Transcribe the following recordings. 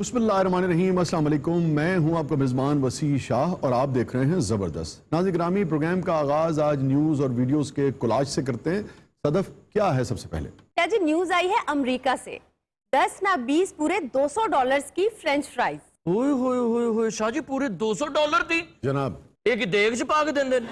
बिस्मिल्लाहिर्रहमानिर्रहीम। अस्सलाम वालेकुम। मैं हूं आपका मेज़बान वसी शाह और आप देख रहे हैं ज़बरदस्त। नाज़रीन ग्रामी, प्रोग्राम का आगाज आज न्यूज़ और वीडियोस के कोलाज से करते हैं। सदफ, क्या है सबसे पहले? क्या जी न्यूज आई है अमेरिका से, 10 ना 20 पूरे $200 की फ्रेंच फ्राइज। ओए होए होए होए शाह जी, पूरे $200 दी जनाब, एक देग च पा के देंदे।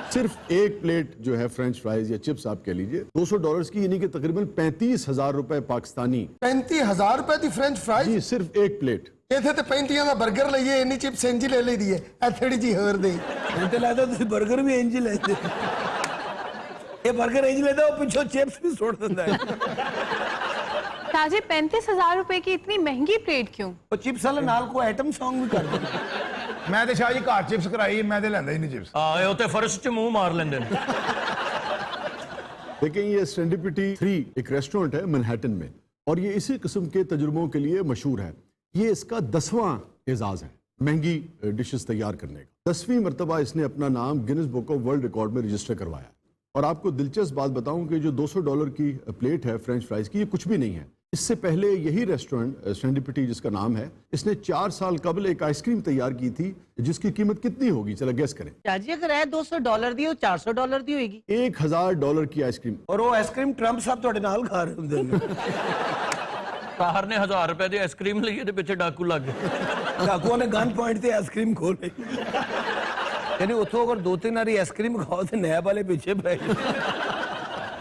सिर्फ एक प्लेट जो है फ्रेंच फ्राइज या चिप्स आप कह लीजिए $200 की, यानी कि तकरीबन 35,000 रुपए पाकिस्तानी। 35,000 रुपए की फ्रेंच फ्राइज जी, सिर्फ एक प्लेट। इथे ते 35 ਦਾ 버ਗਰ ਲਈਏ, ਇੰਨੀ ਚਿਪਸ ਇੰਜ ਲੈ ਲਈਦੀ ਹੈ। ਇਹ ਥੋੜੀ ਜੀ ਹੋਰ ਦੇ ਮੈਨੂੰ ਤੇ ਲੱਗਦਾ ਤੁਸੀਂ 버ਗਰ ਵੀ ਇੰਜ ਹੀ ਲੈਂਦੇ। ਇਹ 버ਗਰ ਇੰਜ ਲੈਂਦਾ, ਉਹ ਪਿੱਛੋਂ ਚਿਪਸ ਵੀ ਸੁੱਟ ਦਿੰਦਾ ਹੈ। शाहजी 35,000 रुपए की इतनी महंगी प्लेट क्यों? ਉਹ ਚਿਪਸ ਵਾਲਾ ਨਾਲ ਕੋਈ ਆਈਟਮ Song ਵੀ ਕਰ ਦਿੰਦਾ। ਮੈਂ ਤੇ ਸ਼ਾਹ ਜੀ ਘਰ ਚਿਪਸ ਕਰਾਈ, ਮੈਂ ਤੇ ਲੈਂਦਾ ਹੀ ਨਹੀਂ ਚਿਪਸ। ਇਹ ਉੱਤੇ ਫਰਸ਼ 'ਚ ਮੂੰਹ ਮਾਰ ਲੈਂਦੇ ਨੇ। देखें, ये सेरेंडिपिटी 3 एक रेस्टोरेंट है मैनहट्टन में और ये इसी किस्म के तजुर्बों के लिए मशहूर है। ये इसका 10वां एजाज है महंगी डिशेस तैयार करने का। 10वीं मरतबा इसने अपना नाम Guinness book of world record में रजिस्टर करवाया। और आपको दिलचस्प बात बताऊं कि जो $200 की प्लेट है फ्रेंच फ्राइज की, ये कुछ भी नहीं है। इससे पहले यही रेस्टोरेंट सेरेंडिपिटी जिसका नाम है, इसने 4 साल कबल एक आइसक्रीम तैयार की थी जिसकी कीमत कितनी होगी, चला गेस करें। ਚਾਚੀ ਅਗਰ ਇਹ $200 ਦੀ, ਉਹ $400 ਦੀ ਹੋਏਗੀ। $1,000 की आइसक्रीम। ਔਰ ਉਹ ਆਈਸਕ੍ਰੀਮ ਟਰੰਪ ਸਾਹਿਬ ਤੁਹਾਡੇ ਨਾਲ ਖਾ ਰਹੇ ਹੁੰਦੇ ਨੇ। ਤਾਹਰ ਨੇ 1000 ਰੁਪਏ ਦੀ ਆਈਸਕ੍ਰੀਮ ਲਈ, ਇਹਦੇ ਪਿੱਛੇ ਡਾਕੂ ਲੱਗ ਗਏ। ਡਾਕੂਆਂ ਨੇ ਗਨ ਪੁਆਇੰਟ ਤੇ ਆਈਸਕ੍ਰੀਮ ਖੋਲ ਲਈ। ਯਾਨੀ ਉੱਥੋਂ ਅਗਰ 2-3 ਵਾਰੀ ਆਈਸਕ੍ਰੀਮ ਖਾਓ ਤੇ ਨੈਬ ਵਾਲੇ ਪਿੱਛੇ ਪੈ ਜਾਓ।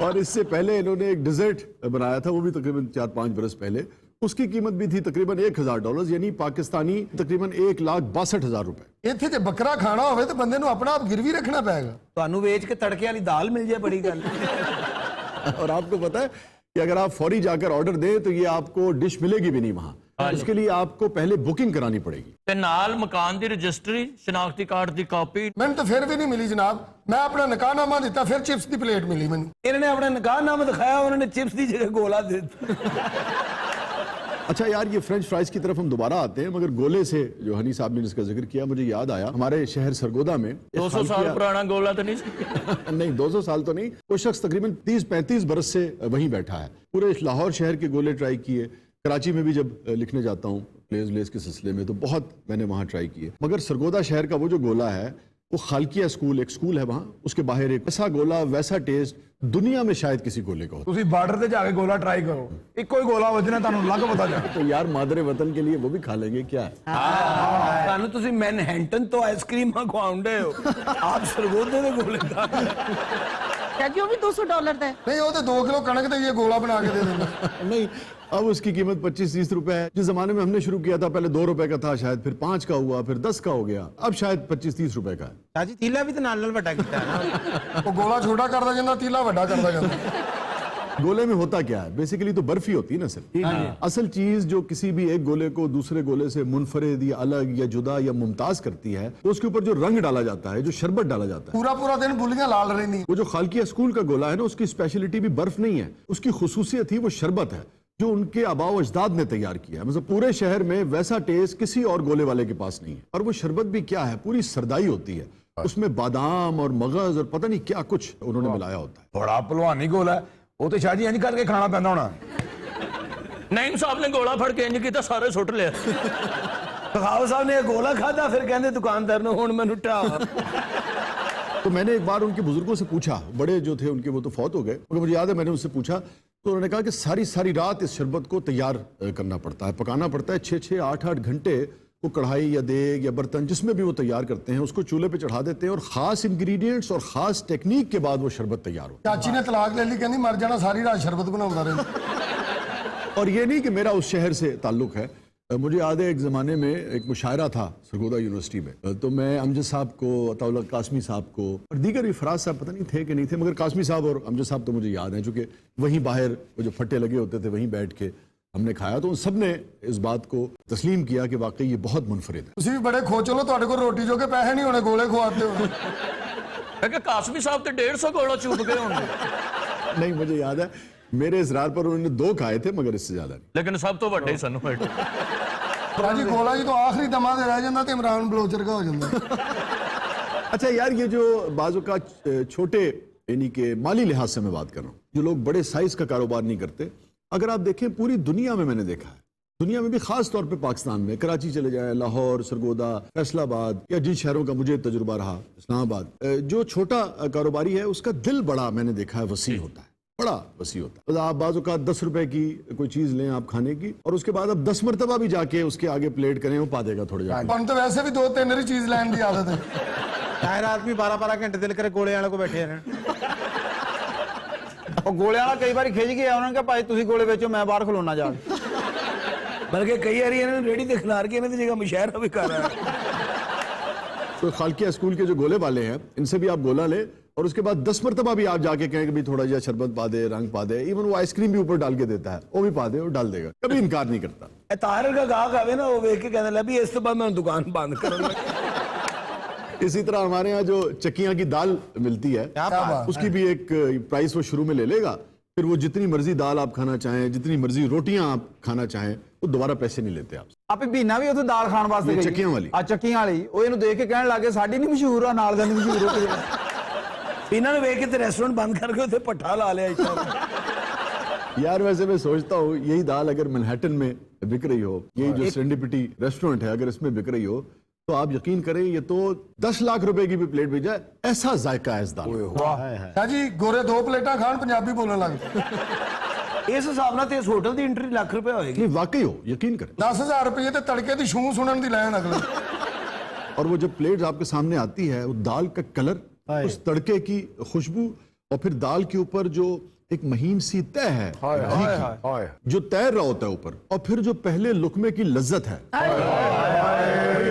और इससे पहले इन्होंने एक डिजर्ट बनाया था, वो भी तकरीबन 4-5 बरस पहले। उसकी कीमत भी थी तकरीबन $1,000, यानी पाकिस्तानी तकरीबन 1,62,000 रुपए। ਇੱਥੇ ਤੇ ਬੱਕਰਾ ਖਾਣਾ ਹੋਵੇ ਤੇ ਬੰਦੇ ਨੂੰ ਆਪਣਾ ਆਪ ਗਿਰਵੀ ਰੱਖਣਾ ਪਏਗਾ। ਤੁਹਾਨੂੰ ਵੇਚ ਕੇ ਤੜਕੇ ਵਾਲੀ ਦਾਲ ਮਿਲ ਜਾਏ, ਬੜੀ ਗੱਲ। और आपको पता है कि अगर आप फौरी जाकर ऑर्डर दें तो ये आपको डिश मिलेगी भी नहीं वहां। उसके लिए आपको पहले बुकिंग करानी पड़ेगी। ਤੇ ਨਾਲ ਮਕਾਨ ਦੀ ਰਜਿਸਟਰੀ, ਸ਼ਨਾਖਤੀ ਕਾਰਡ ਦੀ ਕਾਪੀ। ਮੈਨੂੰ ਤਾਂ ਫਿਰ ਵੀ ਨਹੀਂ ਮਿਲੀ ਜਨਾਬ। ਮੈਂ ਆਪਣਾ ਨਿਕਾਹਨਾਮਾ ਦਿੱਤਾ, ਫਿਰ ਚਿਪਸ ਦੀ ਪਲੇਟ ਮਿਲੀ ਮੈਨੂੰ। ਇਹਨਾਂ ਨੇ ਆਪਣਾ ਨਿਕਾਹਨਾਮਾ ਦਿਖਾਇਆ, ਉਹਨਾਂ ਨੇ ਚਿਪਸ ਦੀ ਜਗ੍ਹਾ ਗੋਲਾ ਦੇ ਦਿੱਤਾ। अच्छा यार, ये फ्रेंच फ्राइज की तरफ हम दोबारा आते हैं, मगर गोले से जो हनी साहब ने जिसका जिक्र किया, मुझे याद आया हमारे शहर सरगोदा में 200 साल पुराना गोला तो नहीं? नहीं, 200 साल तो नहीं। कोई शख्स तकरीबन 30-35 बरस से वहीं बैठा है। पूरे लाहौर शहर के गोले ट्राई किए, कराची में भी जब लिखने जाता हूँ प्लेस व्लेस के सिलसिले में, तो बहुत मैंने वहाँ ट्राई किए। मगर सरगोदा शहर का वो जो गोला है, वो खालकिया स्कूल, एक स्कूल है वहाँ, उसके बाहर एक वैसा गोला, वैसा टेस्ट दुनिया में शायद किसी गोले का हो। ਤੁਸੀਂ ਬਾਰਡਰ ਤੇ ਜਾ ਕੇ ਗੋਲਾ ਟਰਾਈ ਕਰੋ, ਇੱਕੋ ਹੀ ਗੋਲਾ ਵੱਜਣਾ, ਤੁਹਾਨੂੰ ਲੱਗ ਪਤਾ ਜਾ। तो यार मादरे वतन के लिए वो भी खा लेंगे क्या है। ਤੁਹਾਨੂੰ ਤੁਸੀਂ ਮੈਨਹੈਟਨ ਤੋਂ ਆਈਸਕ੍ਰੀਮਾਂ ਖਵਾਉਂਦੇ ਹੋ, ਆਪ ਸਰਗੋਦੇ ਦੇ ਗੋਲੇ ਖਾ ਰਹੇ ਹੋ। चाची वो भी $200 का है। ਨਹੀਂ, ਉਹ ਤੇ 2 ਕਿਲੋ ਕਣਕ ਤੇ ਇਹ ਗੋਲਾ ਬਣਾ ਕੇ ਦੇ ਦਿੰਦਾ। नहीं, अब उसकी कीमत 25-30 रुपए है। जिस जमाने में हमने शुरू किया था पहले 2 रुपए का था, शायद फिर 5 का हुआ, फिर 10 का हो गया, अब शायद 25-30 रुपए का है। ਚਾਚੀ ਤੀਲਾ ਵੀ ਤੇ ਨਾਲ ਵੱਡਾ ਕੀਤਾ ਹੈ ਨਾ। ਉਹ ਗੋਲਾ ਛੋਟਾ ਕਰਦਾ ਜਾਂਦਾ, ਤੀਲਾ ਵੱਡਾ ਕਰਦਾ ਜਾਂਦਾ। गोले में होता क्या है? बेसिकली तो बर्फी होती है ना सर। असल चीज जो किसी भी एक गोले को दूसरे गोले से मुनफरिद या अलग या जुदा या मुमताज करती है, तो उसके ऊपर जो रंग डाला जाता है, जो शरबत डाला जाता है। ਪੂਰਾ ਪੂਰਾ ਦਿਨ ਬੁੱਲੀਆਂ ਲਾਲ ਰਹਿੰਦੀ। वो जो खालकिया स्कूल का गोला है ना, उसकी स्पेशलिटी भी बर्फ नहीं है, उसकी खुसूसियत ही वो शरबत है जो उनके आबाओ अजदाद ने तैयार किया है। मतलब पूरे शहर में वैसा टेस्ट किसी और गोले वाले के पास नहीं है। और वो शरबत भी क्या है, पूरी सरदाई होती है, उसमें बादाम और मगज और पता नहीं क्या कुछ उन्होंने मिलाया होता है। ਬੜਾ ਭਲਵਾਨੀ ਗੋਲਾ ਹੈ, ਉਹ ਤੇ ਸ਼ਾਹ ਜੀ ਇੰਜ ਕਰਕੇ ਖਾਣਾ ਪੈਂਦਾ ਹੋਣਾ। ਨਈਮ ਸਾਹਿਬ ਨੇ ਗੋਲਾ ਫੜ ਕੇ ਇੰਜ ਕੀਤਾ, ਸਾਰੇ ਸੁੱਟ ਲਿਆ। ਖਾਓ ਸਾਹਿਬ ਨੇ ਗੋਲਾ ਖਾਦਾ, ਫਿਰ ਕਹਿੰਦੇ ਦੁਕਾਨਦਾਰ ਨੂੰ ਹੁਣ ਮੈਨੂੰ ਢਾ। तो मैंने एक बार उनके बुजुर्गों से पूछा, बड़े जो थे उनके, वो तो फौत हो गए, मगर मुझे याद है मैंने उनसे पूछा तो उन्होंने कहा कि सारी रात इस शरबत को तैयार करना पड़ता है, पकाना पड़ता है। 6-6, 8-8 घंटे वो कढ़ाई या देग या बर्तन जिसमें भी वो तैयार करते हैं, उसको चूल्हे पे चढ़ा देते हैं और खास इंग्रेडिएंट्स और खास टेक्निक के बाद वो शरबत तैयार हो। ਚਾਚੀ ਨੇ ਤਲਾਕ ਲੈ ਲਈ, ਕਹਿੰਦੀ ਮਰ ਜਾਣਾ, ਸਾਰੀ ਰਾਤ ਸ਼ਰਬਤ ਬਣਾਉਂਦਾ ਰਹਿੰਦਾ। और ये नहीं कि मेरा उस शहर से ताल्लुक है। मुझे याद है एक ज़माने में एक मुशायरा था सरगोदा यूनिवर्सिटी में, तो मैं अमजद साहब को, अताउल्लाह कासमी साहब को और दीगर भी, फराज साहब पता नहीं थे कि नहीं थे, मगर कासमी साहब और अमजद साहब तो मुझे याद है, चूँकि वहीं बाहर वो जो फट्टे लगे होते थे वहीं बैठ के हमने खाया, तो उन सब ने इस बात को तस्लीम किया कि वाकई ये बहुत मुनफरिद है। ਤੁਸੀਂ ਵੀ बड़े ਖੋਚਲੋ, ਤੁਹਾਡੇ ਕੋਲ ਰੋਟੀ ਜੋਗੇ ਪੈਸੇ ਨਹੀਂ ਹੋਣੇ, ਗੋਲੇ ਖਵਾਤੇ ਹੋ। ਮੈਂ ਕਿਹਾ ਕਾਸਮੀ ਸਾਹਿਬ ਤੇ 150 ਗੋਲਾ ਚੂਪ ਗਏ ਹੋਣਗੇ। नहीं, मुझे याद है मेरे इसरार पर उन्होंने 2 खाए थे, मगर इससे ज्यादा नहीं। ਲੇਕਿਨ ਸਭ ਤੋਂ ਵੱਡੇ ਸਾਨੂੰ ਬੈਠੇ। ਰਾਜੀ ਗੋਲਾ ਜੀ ਤੋਂ ਆਖਰੀ ਦਮਾ ਦੇ ਰਹਿ ਜਾਂਦਾ ਤੇ ਇਮਰਾਨ ਬਲੋਚਰ का हो ਜਾਂਦਾ। अच्छा यार, ये जो बाजू का छोटे, यानी कि माली लिहाज से मैं बात कर रहा हूँ, जो लोग बड़े साइज का कारोबार नहीं करते, अगर आप देखें पूरी दुनिया में मैंने देखा है दुनिया में भी खास तौर पे पाकिस्तान में कराची चले जाए, लाहौर, सरगोदा, फैसलाबाद या जिन शहरों का मुझे तजुर्बा रहा, इस्लामाबाद, जो छोटा कारोबारी है उसका दिल बड़ा मैंने देखा है वसी होता है, बड़ा वसी होता है। तो आप बाज़ औक़ात 10 रुपए की कोई चीज लें आप खाने की, और उसके बाद आप 10 मरतबा भी जाके उसके आगे प्लेट करें, वो पा देगा थोड़े जाके। हम तो वैसे भी 2-3 ही चीज लेने की आदत है। शायर आदमी 12-12 घंटे दिल करे गोले वाले को बैठे रहन। ਉਹ ਗੋਲੇ ਵਾਲਾ ਕਈ ਵਾਰੀ ਖਿੱਚ ਗਿਆ, ਉਹਨਾਂ ਨੇ ਕਿਹਾ ਭਾਈ ਤੁਸੀਂ ਗੋਲੇ ਵੇਚੋ, ਮੈਂ ਬਾਹਰ ਖਲੋਣਾ ਜਾ ਕੇ। बल्कि कई बार इन्होंने रेडी ते खिलार के इन्होंने जगह मुशायरा भी कर रहा है। तो खालकिया स्कूल के जो गोले वाले हैं इनसे भी आप गोला ले, और उसके बाद 10 मरतबा भी आप जाके कहें कि भाई थोड़ा जा शरबत पा दे, रंग पा दे, इवन वो आइसक्रीम भी ऊपर डाल के देता है, वो भी पा दे और डाल देगा, कभी इनकार नहीं करता। ताहिर का गाहक आवे ना, वो देख के कहने लगा भी इस तो बाद मैं दुकान बंद करूंगा। इसी तरह हमारे यहाँ जो चक्कियाँ की दाल मिलती है उसकी भी एक प्राइस वो शुरू में ले लेगा, फिर वो जितनी मर्जी दाल आप खाना चाहें, जितनी मर्जी रोटियां आप खाना चाहें, वो दोबारा पैसे नहीं लेते आपसे। ਆਪੇ ਬੀਨਾ ਵੀ ਉੱਥੇ ਦਾਲ ਖਾਣ ਵਾਸਤੇ ਇਹ ਗਈ ਚੱਕੀਆਂ ਵਾਲੀ। ਆ ਚੱਕੀਆਂ ਵਾਲੀ, ਉਹ ਇਹਨੂੰ ਦੇਖ ਕੇ ਕਹਿਣ ਲੱਗੇ ਸਾਡੀ ਨਹੀਂ ਮਸ਼ਹੂਰ ਆ, ਨਾਲ ਦਾ ਨਹੀਂ ਮਸ਼ਹੂਰ ਹੋ। इन्होंने देख के रेस्टोरेंट बंद करके उसे पट्टा ला लिया। यार वैसे मैं सोचता हूँ यही दाल अगर मैनहट्टन में बिक रही हो, यही जो सेरेंडिपिटी रेस्टोरेंट है अगर इसमें बिक रही हो, तो आप यकीन करें ये तो 10 लाख रुपए की भी प्लेट बिक जाए, ऐसा जायका है इस दाल का। शाह जी गोरे 2 प्लेटा खान पंजाबी बोलने लग गए। इस हिसाब ਨਾਲ ਤੇ ਇਸ ਹੋਟਲ ਦੀ ਐਂਟਰੀ ਲੱਖ ਰੁਪਏ ਹੋਏਗੀ। नहीं वाकई हो, यकीन करें। 10,000 रुपये तो तड़के की छू सुनन दी लैन अगले। और वो जब प्लेट आपके सामने आती है, वो दाल का कलर, उस तड़के की खुशबू, और फिर दाल के ऊपर जो एक महीन सी तय है घी की, जो तैर रहा होता है ऊपर, और फिर जो पहले लुकमे की लज्जत है,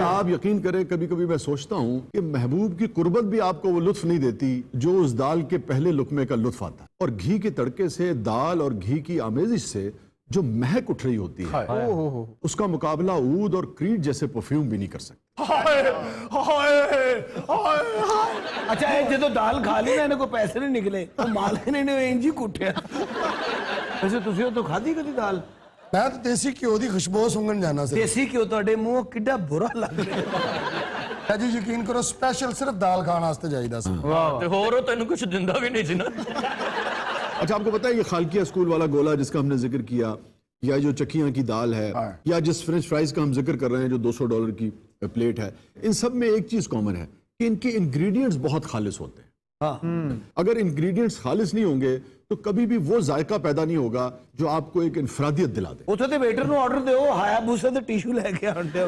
आप यकीन करें कभी कभी मैं सोचता हूँ कि महबूब की कुर्बत भी आपको वो लुत्फ नहीं देती जो उस दाल के पहले लुकमे का लुत्फ आता है। और घी के तड़के से, दाल और घी की आमेजिश से जो महक उठ रही होती है, उसका मुकाबला ऊद और क्रीड जैसे परफ्यूम भी नहीं कर सकते। अच्छा ये जो दाल खा ली ना, इन्हें को पैसे नहीं निकले, तो मालिक ने इन्हें इंज ही कुटिया। वैसे तुसी तो खाधी कदी दाल? मैं तो देसी घ्यो की खुशबू सुंघन जाना से। देसी घ्यो ਤੁਹਾਡੇ ਮੂੰਹ ਕਿੱਡਾ ਬੁਰਾ ਲੱਗ ਰਿਹਾ। शाह जी यकीन करो स्पेशल सिर्फ दाल खाने वास्ते जाईदा सी। ਤੇ ਹੋਰ ਉਹ ਤੈਨੂੰ ਕੁਝ ਦਿੰਦਾ ਵੀ ਨਹੀਂ ਸੀ ਨਾ। अच्छा आपको पता है ये खालकिया स्कूल वाला गोला जिसका हमने जिक्र किया, या जो चक्कियाँ की दाल है, या जिस फ्रेंच फ्राइज का हम जिक्र कर रहे हैं जो $200 की प्लेट है, इन सब में एक चीज कॉमन है कि इनके इंग्रेडिएंट्स बहुत खालिस होते हैं। अगर इंग्रेडिएंट्स खालिस नहीं होंगे तो कभी भी वो जायका पैदा नहीं होगा जो आपको एक इनफरादियत दिला दे। ਉੱਥੇ ਤੇ ਵੇਟਰ ਨੂੰ ਆਰਡਰ ਦਿਓ, ਹਾਇਆਬੂਸਾ ਤੇ ਟਿਸ਼ੂ ਲੈ ਕੇ ਆਉਂਦੇ ਹੋ।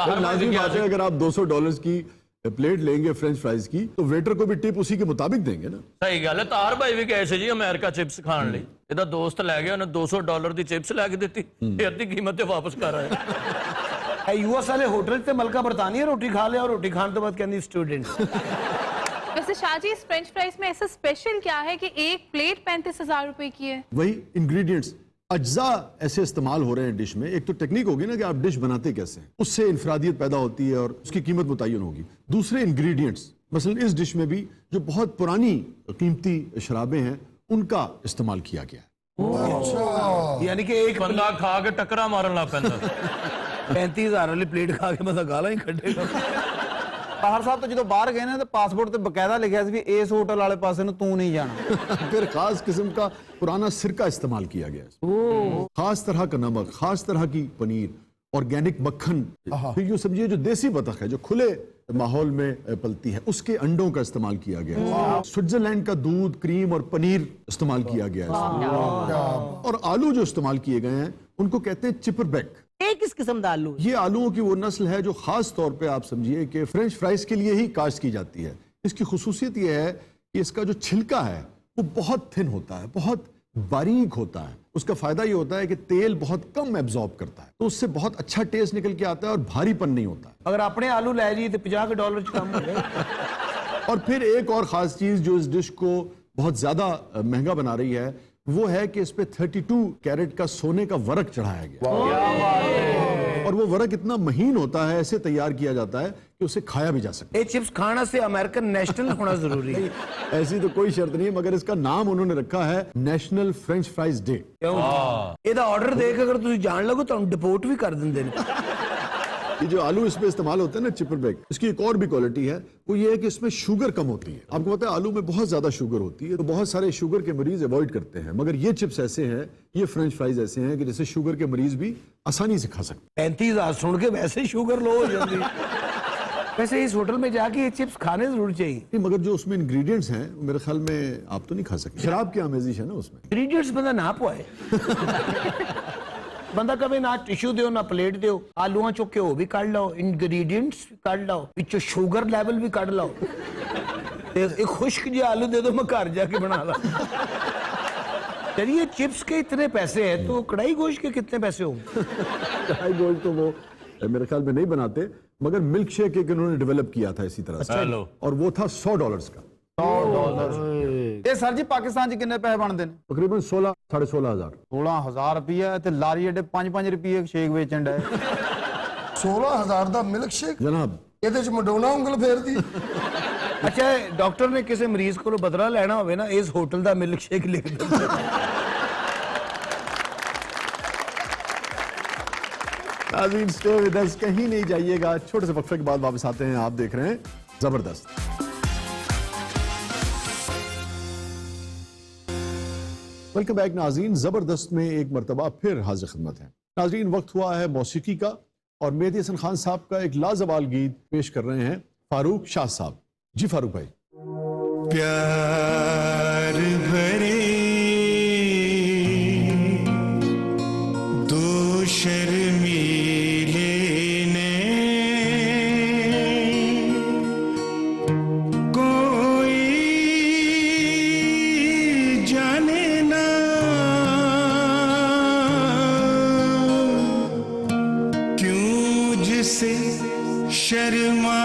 तो लाजिम बात है अगर आप $200 की प्लेट लेंगे फ्रेंच फ्राइज की, तो वेटर को भी टिप उसी के मुताबिक देंगे ना। ਸਹੀ ਗੱਲ ਹੈ। ਤਾਰ ਭਾਈ ਵੀ ਗਏ ਸੀ ਜੀ ਅਮਰੀਕਾ ਚਿਪਸ ਖਾਣ ਲਈ, ਇਹਦਾ ਦੋਸਤ ਲੈ ਗਿਆ, ਉਹਨੇ $200 ਦੀ ਚਿਪਸ ਲੈ ਕੇ ਦਿੱਤੀ, ਇਹ ਅੱਧੀ ਕੀਮਤ ਤੇ ਵਾਪਸ ਕਰ ਆਇਆ। यूएस वाले होटल से मलका बरतानिया रोटी खा लिया, और रोटी खाने के बाद कहनी स्टूडेंट। वैसे शाहजी इस फ्रेंच फ्राइज में ऐसा स्पेशल क्या है कि एक प्लेट 35,000 रुपए की है? वही इंग्रेडिएंट्स, अज्जा ऐसे इस्तेमाल हो रहे हैं डिश में। एक तो टेक्निक होगी ना कि आप डिश बनाते कैसे हैं, उससे इनफरादियत पैदा होती है और उसकी कीमत मुतय्यन होगी। दूसरे इंग्रेडिएंट्स, मसलन इस डिश में भी जो बहुत पुरानी कीमती शराबें हैं उनका इस्तेमाल किया गया है। यानी कि एक ਬੰਦਾ ਖਾ ਕੇ ਟੱਕਰਾ ਮਾਰਨ ਲੱਗ ਪੈਂਦਾ। 35,000 वाली प्लेट खा के मतलब गाला ही कटेगा। ਤਾਹਰ ਸਾਹਿਬ ਤੋਂ ਜਦੋਂ ਬਾਹਰ ਗਏ ਨੇ ਤੇ ਪਾਸਪੋਰਟ ਤੇ ਬਕਾਇਦਾ ਲਿਖਿਆ ਸੀ ਵੀ ਇਸ ਹੋਟਲ ਵਾਲੇ ਪਾਸੇ ਨੂੰ ਤੂੰ नहीं जाना। फिर खास किस्म का पुराना सिरका इस्तेमाल किया गया है, खास तरह का नमक, खास तरह की पनीर, ऑर्गेनिक मक्खन, फिर यूं समझिए जो देसी बतख है जो खुले माहौल में पलती है उसके अंडों का इस्तेमाल किया गया है। स्विट्जरलैंड का दूध, क्रीम और पनीर इस्तेमाल किया गया है। और आलू जो इस्तेमाल किए गए हैं उनको कहते हैं चिपरबैक। किस किस्म का आलू? ये आलूओं की वो नस्ल है जो खास तौर पे आप समझिए कि फ्रेंच फ्राइज के लिए ही काश्त की जाती है। इसकी खुसूसियत ये है कि इसका जो छिलका है वो बहुत थिन होता है, बहुत बारीक होता है। उसका फायदा ये होता है कि तेल बहुत कम एब्जॉर्ब करता है, तो उससे बहुत अच्छा टेस्ट निकल के आता है और भारीपन नहीं होता है। अगर अपने आलू ले जी तो $50 कम हो गए। और फिर एक और खास चीज जो इस डिश को बहुत ज्यादा महंगा बना रही है वो है कि इस पे 32 कैरेट का सोने का वर्क चढ़ाया गया, और वो वर्क इतना महीन होता है, ऐसे तैयार किया जाता है कि उसे खाया भी जा सकता ये चिप्स खाना से अमेरिकन नेशनल होना जरूरी है। है। ऐसी तो कोई शर्त नहीं है, मगर इसका नाम उन्होंने रखा है नेशनल फ्रेंच फ्राइज डे। ਇਹਦਾ ਆਰਡਰ ਦੇ ਕੇ ਅਗਰ ਤੁਸੀਂ ਜਾਣ ਲੱਗੋ ਤੁਹਾਨੂੰ ਡਿਪੋਰਟ ਵੀ ਕਰ ਦਿੰਦੇ ਨੇ। یہ جو آلو اس میں استعمال ہوتا ہے نا چپر بیگ، اس کی ایک اور بھی کوالٹی ہے، وہ یہ ہے کہ اس میں شوگر کم ہوتی ہے. آپ کو پتا ہے آلو میں بہت زیادہ شوگر ہوتی ہے، تو بہت سارے شوگر کے مریض اوائڈ کرتے ہیں، مگر یہ چپس ایسے ہیں، یہ فرینچ فرائز ایسے ہیں کہ جیسے شوگر کے مریض بھی آسانی سے کھا سکتے 35,000 سن کے ویسے شوگر لو ہو جاتی. ویسے اس ہوٹل میں جا کے یہ چپس کھانے ضرور چاہیے. ہیں. مگر جو اس میں انگریڈینٹس ہیں میرے خیال میں آپ تو نہیں کھا سکتے. شراب کی آمیزش ہے نا اس میں. انگریڈینٹس بندہ نہ پوائے. بندہ کبھی نہ ٹیشو دیو نہ پلیٹ دیو، آلوਆਂ ਚੋਂ ਘਿਓ ਵੀ ਕੱਢ ਲਓ, ਇੰਗਰੀਡੀਐਂਟਸ ਵੀ ਕੱਢ ਲਓ, ਵਿੱਚੋਂ ਸ਼ੂਗਰ ਲੈਵਲ ਵੀ ਕੱਢ ਲਓ, ਤੇ ਇੱਕ ਖੁਸ਼ਕ ਜਿਹੇ ਆਲੂ ਦੇ ਦਿਓ, ਮੈਂ ਘਰ ਜਾ کے بنا لا. چلیے چپس کے اتنے پیسے ہیں تو کڑھائی گوشت کے کتنے پیسے ہوں گے؟ کڑھائی گوشت تو وہ میرے خیال میں نہیں بناتے، مگر ملک شیک ایک انہوں نے ڈیولپ کیا تھا اسی طرح سے، چلو اور وہ تھا $100 کا. ਇਹ ਸਰ ਜੀ ਪਾਕਿਸਤਾਨ 'ਚ ਕਿੰਨੇ ਪੈਸੇ ਬਣਦੇ ਨੇ? تقریباً 16,000 16,000 ਰੁਪਏ ਤੇ ਲਾਰੀ ਏਡੇ 5-5 ਰੁਪਏ ਸ਼ੇਕ ਵੇਚਣ ਡਏ. 16,000 ਦਾ ਮਿਲਕ ਸ਼ੇਕ, جناب. ਇਹਦੇ ਚ ਮਡੋਨਾ ਉਂਗਲ ਫੇਰਦੀ. اچھا ڈاکٹر نے کسی مریض کو بدلہ لینا ہوئے نا اس ہوٹل دا ملک شیک لکھ دیں. ناظرین اسٹے ود اس، کہیں نہیں جائیے گا، چھوٹے سے وقفے کے بعد واپس آتے ہیں. آپ دیکھ رہے ہیں زبردست. ویلکم بیک ناظرین، زبردست میں ایک مرتبہ پھر حاضر خدمت ہے. ناظرین وقت ہوا ہے موسیقی کا، اور مہدی حسن خان صاحب کا ایک لازوال گیت پیش کر رہے ہیں فاروق شاہ صاحب. جی فاروق بھائی. پیار بھرے دو شرمیلے نے کوئی جانے نہ کیوں جسے شرما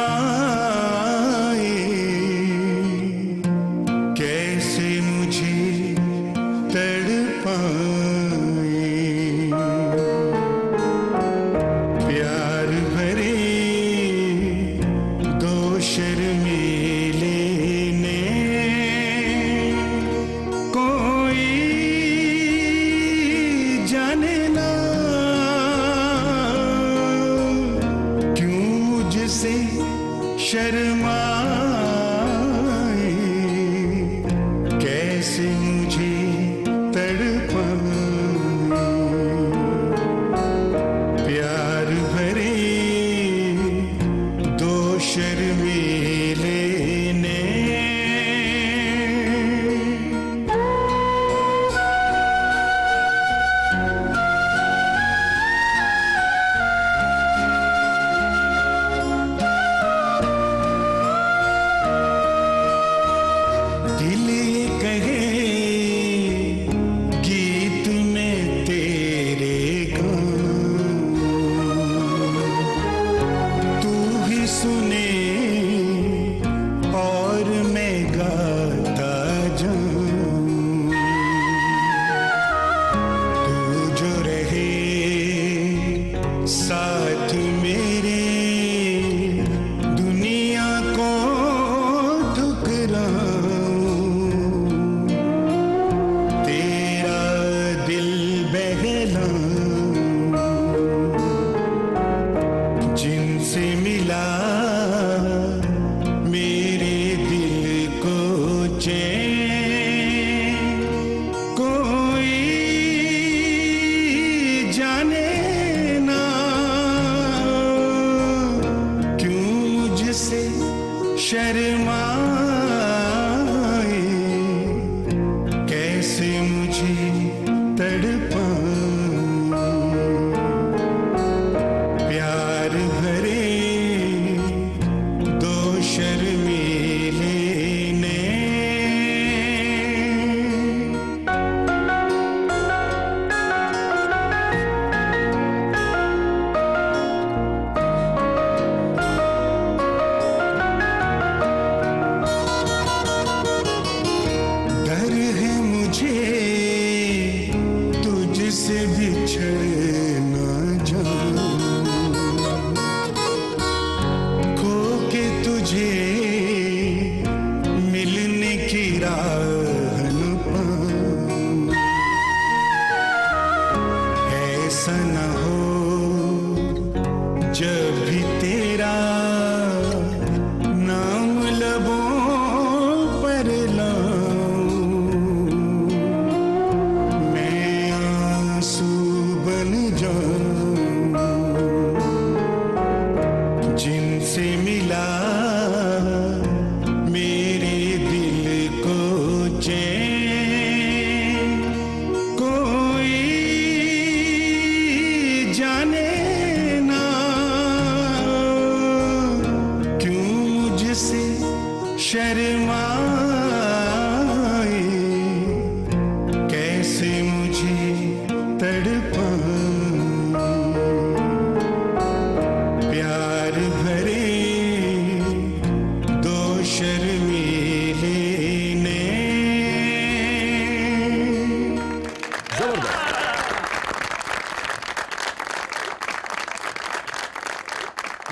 جب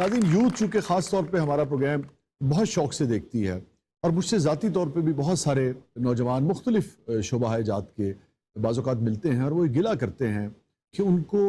नाज़रीन, यूथ चूँकि ख़ास तौर पे हमारा प्रोग्राम बहुत शौक से देखती है और मुझसे ज़ाती तौर पे भी बहुत सारे नौजवान मुख्तलिफ शोबा जात के बाज़ औक़ात मिलते हैं और वो गिला करते हैं कि उनको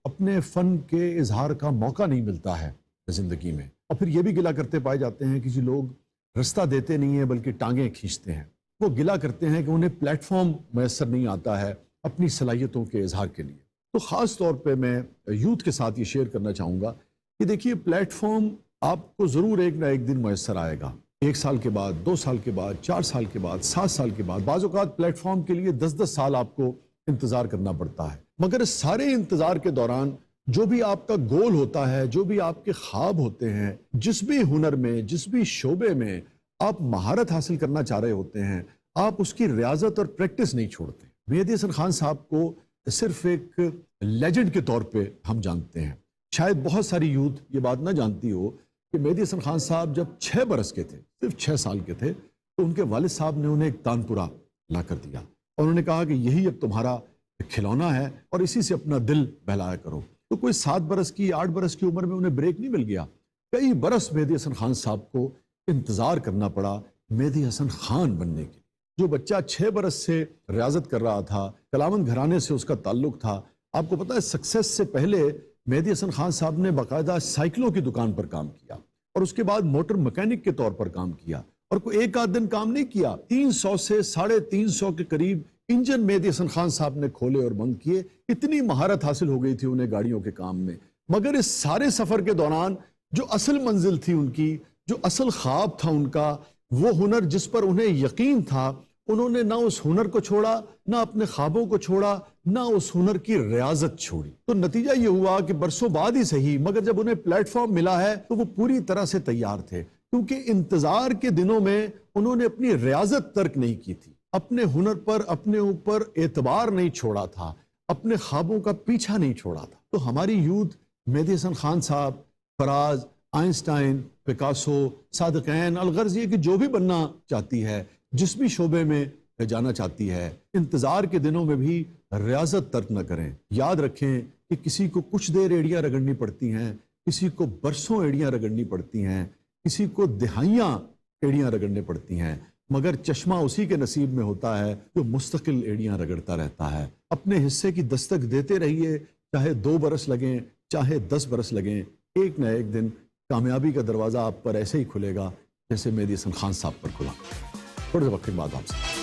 अपने फ़न के इजहार का मौका नहीं मिलता है ज़िंदगी में, और फिर ये भी गिला करते पाए जाते हैं कि जो लोग रास्ता देते नहीं हैं बल्कि टांगें खींचते हैं। वो गिला करते हैं कि उन्हें प्लेटफॉर्म मैसर नहीं आता है अपनी सलाहियतों के इजहार के लिए। तो ख़ास तौर पे मैं यूथ के साथ ये शेयर करना चाहूँगा कि देखिए, प्लेटफॉर्म आपको ज़रूर एक ना एक दिन मैसर आएगा। 1 साल के बाद, 2 साल के बाद, 4 साल के बाद, 7 साल के बाद, बाज़ औक़ात प्लेटफॉर्म के लिए 10-10 साल आपको इंतज़ार करना पड़ता है। मगर इस सारे इंतज़ार के दौरान जो भी आपका गोल होता है, जो भी आपके ख्वाब होते हैं, जिस भी हुनर में, जिस भी शोबे में आप महारत हासिल करना चाह रहे होते हैं, आप उसकी रियाजत और प्रैक्टिस नहीं छोड़ते। मेहदी हसन खान साहब को सिर्फ एक लेजेंड के तौर पे हम जानते हैं। शायद बहुत सारी यूथ ये बात ना जानती हो कि मेहदी हसन खान साहब जब 6 बरस के थे, सिर्फ 6 साल के थे, तो उनके वालिद साहब ने उन्हें एक तानपुरा ला कर दिया और उन्होंने कहा कि यही अब तुम्हारा खिलौना है और इसी से अपना दिल बहलाया करो। तो कोई 7 बरस की, 8 बरस की उम्र में उन्हें ब्रेक नहीं मिल गया। कई बरस मेहदी हसन खान साहब को इंतज़ार करना पड़ा मेहदी हसन खान बनने के। जो बच्चा 6 बरस से रियाजत कर रहा था, कलामंद घराने से उसका ताल्लुक था, आपको पता है सक्सेस से पहले मेहदी हसन खान साहब ने बाकायदा साइकिलों की दुकान पर काम किया और उसके बाद मोटर मैकेनिक के तौर पर काम किया, और कोई एक आध दिन काम नहीं किया। 300 से 350 के करीब इंजन मेहदी हसन खान साहब ने खोले और बंद किए। इतनी महारत हासिल हो गई थी उन्हें गाड़ियों के काम में। मगर इस सारे सफर के दौरान जो असल मंजिल थी उनकी, जो असल ख्वाब था उनका, वो हुनर जिस पर उन्हें यकीन था, उन्होंने ना उस हुनर को छोड़ा, ना अपने ख्वाबों को छोड़ा, ना उस हुनर की रियाजत छोड़ी। तो नतीजा ये हुआ कि बरसों बाद ही सही, मगर जब उन्हें प्लेटफॉर्म मिला है तो वो पूरी तरह से तैयार थे, क्योंकि इंतजार के दिनों में उन्होंने अपनी रियाजत तर्क नहीं की थी, अपने हुनर पर, अपने ऊपर एतबार नहीं छोड़ा था, अपने ख्वाबों का पीछा नहीं छोड़ा था। तो हमारी यूथ मेहदी हसन खान साहब, फराज, आइंस्टाइन, पिकासो, सादिक़ैन, अलगर्ज़ी की जो भी बनना चाहती है, जिस भी शोबे में जाना चाहती है, इंतज़ार के दिनों में भी रियाजत तर्क न करें। याद रखें कि किसी को कुछ देर एड़ियाँ रगड़नी पड़ती हैं, किसी को बरसों एड़ियाँ रगड़नी पड़ती हैं, किसी को दिहाइयाँ एड़ियाँ रगड़नी पड़ती हैं, मगर चश्मा उसी के नसीब में होता है जो मुस्तकिल एड़ियाँ रगड़ता रहता है। अपने हिस्से की दस्तक देते रहिए, चाहे 2 बरस लगें, चाहे 10 बरस लगें, एक न एक दिन कामयाबी का दरवाज़ा आप पर ऐसे ही खुलेगा जैसे मेहदी हसन खान साहब पर खुला। थोड़े वक्त के बाद आपसे